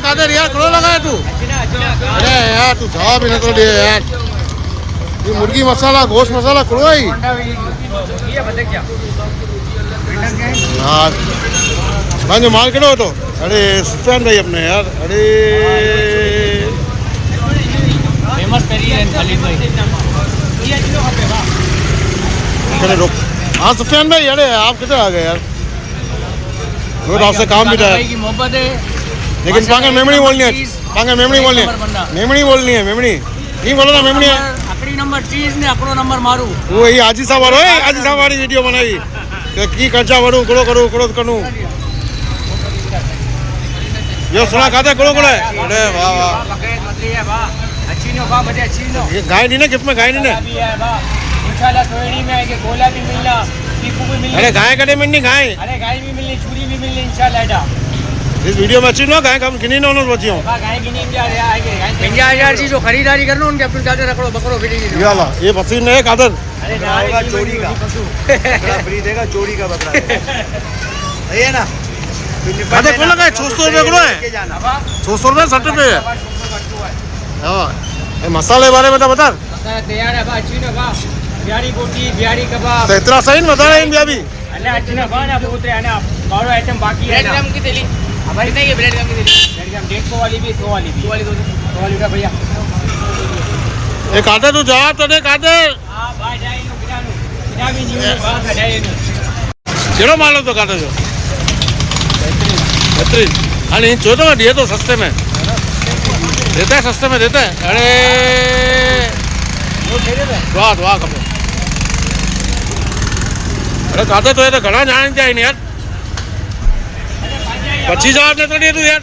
कादर यार कड़ो लगाया तू? अरे यार तू जवाब ही नहीं तो दिया यार। ये मुर्गी मसाला गोश्त मसाला कड़ो है यार। भाई जो माल कड़ो तो अरे सुफियान भाई अपने यार अरे फेमस पेरी है खालिद भाई चले रुक। हाँ सुफियान भाई अरे आप किधर आ गए यार? रोज आपसे काम भी था की मोहब्बत है लेकिन पांगे मेमड़ी बोलनी है। पांगे मेमड़ी बोलनी है। मेमड़ी बोलनी है मेमड़ी नहीं बोलो ना मेमड़ी है। आखिरी नंबर चीज ने आकड़ो नंबर मारू वो ये आजी साहब वालो है आजी साहब वाली वीडियो बनाई तो की खर्चा वड़ू करो करो करो करूँ यो सुना खाते करो करो अरे वाह वाह अच्छी नो बा मुझे अच्छी नो ये गाय नहीं ना गिफ्ट में गाय नहीं ना इंशाल्लाह सोएड़ी में आएंगे गोला भी मिलना टीपू भी मिलना अरे गाय कटे मिलनी गाय अरे गाय भी मिलनी छुरी भी मिलनी इंशाल्लाह एडा इस वीडियो में अच्छी ना गाय कम गिनी ना उन्होंने बची हूँ गाय की नींद जा रहे आएंगे 50,000 की जो खरीदारी करना उनके अपने जाते रखो बकरो फिरी या अल्लाह ये पसीन है कादर अरे होगा चोरी का फ्री देगा चोरी का बकरा ये ना कादर कौन लगा है 600 रुपये करो है 600 रुपये 60 रुपये है हाँ ये मसाले बारे में तो बता तैयार है बा अच्छी ना बा बिहारी बोटी बिहारी कबाब तो इतना सही नहीं बता रहे हैं अभी अल्लाह अच्छी ना बा ना पुत्र है ना बारो आइटम बाकी है ना की थैली भाई नहीं ब्रेड गम की थैली ब्रेड गम 150 वाली भी 100 वाली भी 100 वाली का भैया ये कादर तू जवाब तो दे कादर हां भाई जाई नो बिना भी न्यू बात हटाई नो चलो मालो तो कादर जो बेहतरीन अरे इन चौदह में दिए तो सस्ते में देता है सस्ते में देता है अरे वाह वाह कपड़े अरे कादर तो ये तो घना जाने चाहिए नहीं यार 25,000 ने तो दिए तू यार